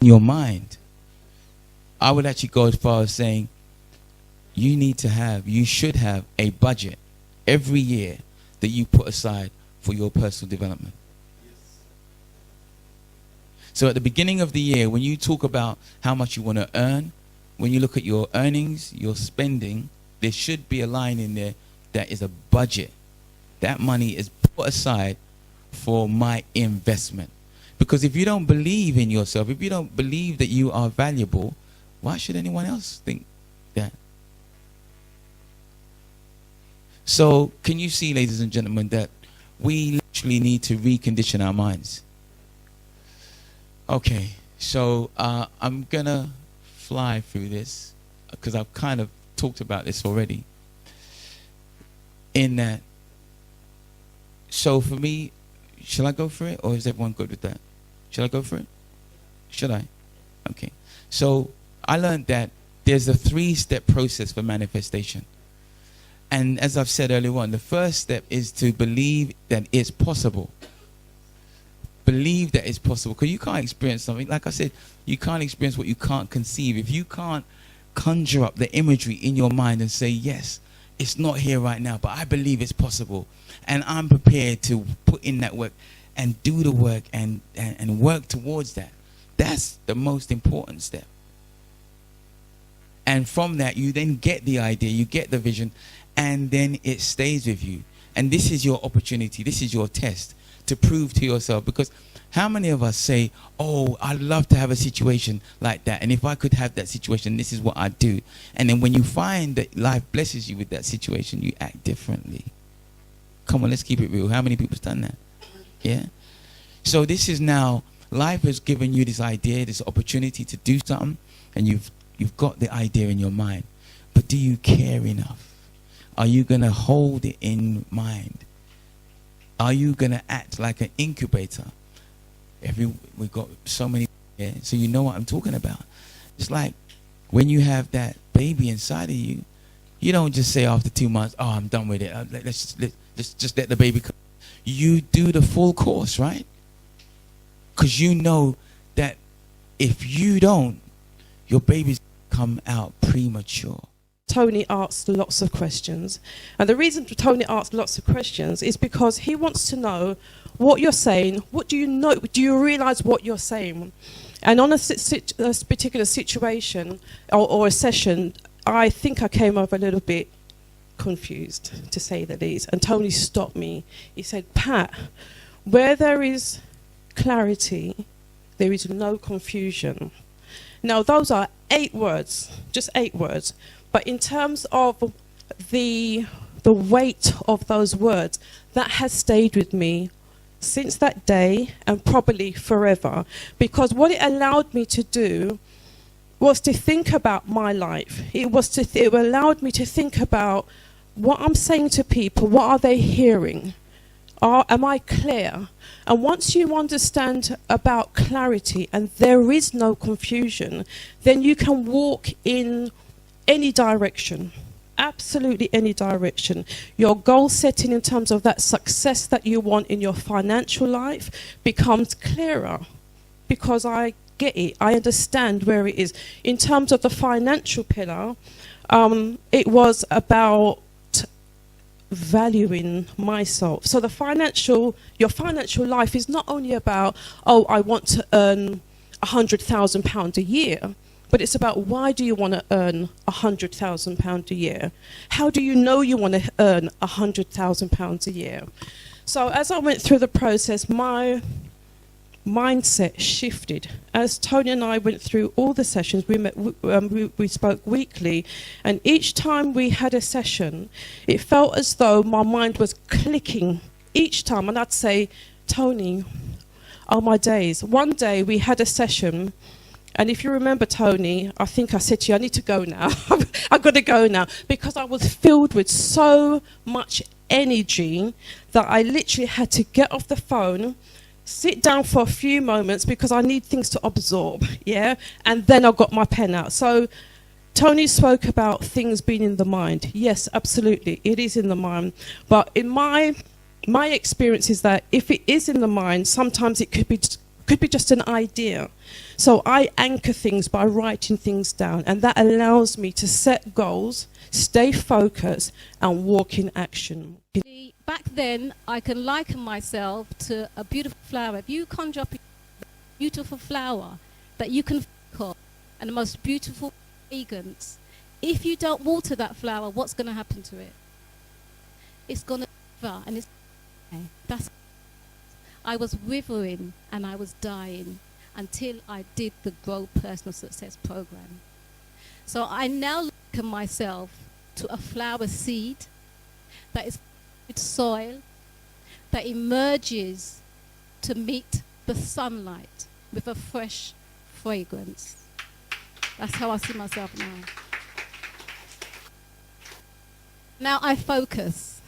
your mind, I would actually go as far as saying you should have a budget every year that you put aside for your personal development. So at the beginning of the year, when you talk about how much you want to earn, when you look at your earnings, your spending, there should be a line in there that is a budget. That money is put aside for my investment. Because if you don't believe in yourself, if you don't believe that you are valuable, why should anyone else think that? So can you see, ladies and gentlemen, that we literally need to recondition our minds? Okay, so I'm going to fly through this because I've kind of talked about this already. In that, so for me, shall I go for it, or is everyone good with that? Shall I go for it? Should I? Okay. So I learned that there's a 3-step process for manifestation. And as I've said earlier on, the first step is to believe that it's possible. Believe that it's possible. Because you can't experience something. Like I said, you can't experience what you can't conceive. If you can't conjure up the imagery in your mind and say, yes, it's not here right now, but I believe it's possible. And I'm prepared to put in that work and do the work and work towards that. That's the most important step. And from that, you then get the idea, you get the vision, and then it stays with you. And this is your opportunity, this is your test to prove to yourself. Because how many of us say, oh, I'd love to have a situation like that, and if I could have that situation, this is what I'd do. And then when you find that life blesses you with that situation, you act differently. Come on, let's keep it real. How many people's done that? Yeah? So this is now, life has given you this idea, this opportunity to do something, and you've got the idea in your mind. But do you care enough? Are you going to hold it in mind? Are you going to act like an incubator? We've got so many here, so you know what I'm talking about. It's like when you have that baby inside of you, you don't just say after 2 months, oh, I'm done with it. Let's just let the baby come. You do the full course, right? Because you know that if you don't, your baby's come out premature. Tony asks lots of questions. And the reason Tony asks lots of questions is because he wants to know what you're saying. What do you know? Do you realize what you're saying? And on a particular situation or a session, I think I came over a little bit confused, to say the least. And Tony stopped me. He said, Pat, where there is clarity, there is no confusion. Now, those are 8 words, just 8 words. But in terms of the weight of those words, that has stayed with me since that day and probably forever. Because what it allowed me to do was to think about my life. It allowed me to think about what I'm saying to people. What are they hearing? Am I clear? And once you understand about clarity and there is no confusion, then you can walk in any direction, absolutely any direction. Your goal setting in terms of that success that you want in your financial life becomes clearer because I get it. I understand where it is. In terms of the financial pillar, it was about valuing myself. So your financial life is not only about, oh, I want to earn £100,000 a year, but it's about why do you want to earn £100,000 a year? How do you know you want to earn £100,000 a year? So as I went through the process, my mindset shifted. As Tony and I went through all the sessions, we spoke weekly, and each time we had a session, it felt as though my mind was clicking each time, and I'd say, Tony, oh my days. One day we had a session, and if you remember, Tony, I think I said to you, I need to go now. I've got to go now, because I was filled with so much energy that I literally had to get off the phone, sit down for a few moments because I need things to absorb, yeah? And then I got my pen out. So Tony spoke about things being in the mind. Yes, absolutely, it is in the mind. But in my experience is that if it is in the mind, sometimes it could be could be just an idea. So I anchor things by writing things down, and that allows me to set goals, stay focused, and walk in action. Back then, I can liken myself to a beautiful flower. If you conjure up a beautiful flower that you can pick and the most beautiful fragrance, if you don't water that flower, what's going to happen to it? It's going to wither, and that's. I was withering and I was dying until I did the Grow Personal Success program. So I now liken myself to a flower seed that is with soil, that emerges to meet the sunlight with a fresh fragrance. That's how I see myself now. Now I focus.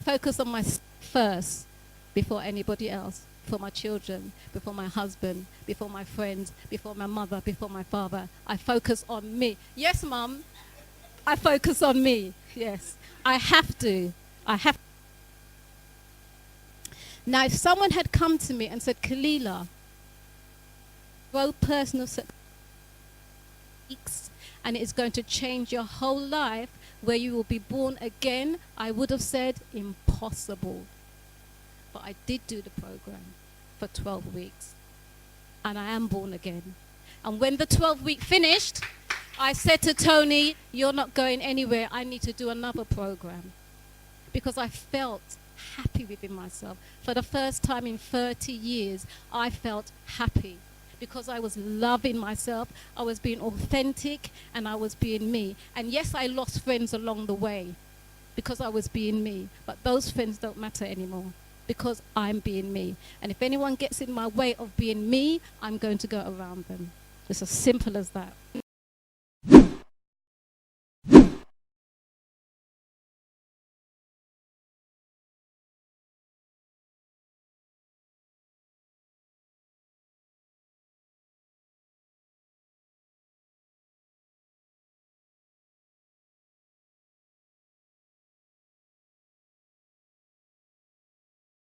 Focus on myself first before anybody else, before my children, before my husband, before my friends, before my mother, before my father. I focus on me. Yes, Mum, I focus on me. Yes, I have to. Now, if someone had come to me and said, Khalilah, grow personal success, and it is going to change your whole life, where you will be born again, I would have said, impossible. But I did do the program for 12 weeks, and I am born again. And when the 12-week finished, I said to Tony, you're not going anywhere, I need to do another program. Because I felt happy within myself. For the first time in 30 years, I felt happy. Because I was loving myself, I was being authentic, and I was being me. And yes, I lost friends along the way because I was being me. But those friends don't matter anymore because I'm being me. And if anyone gets in my way of being me, I'm going to go around them. It's as simple as that.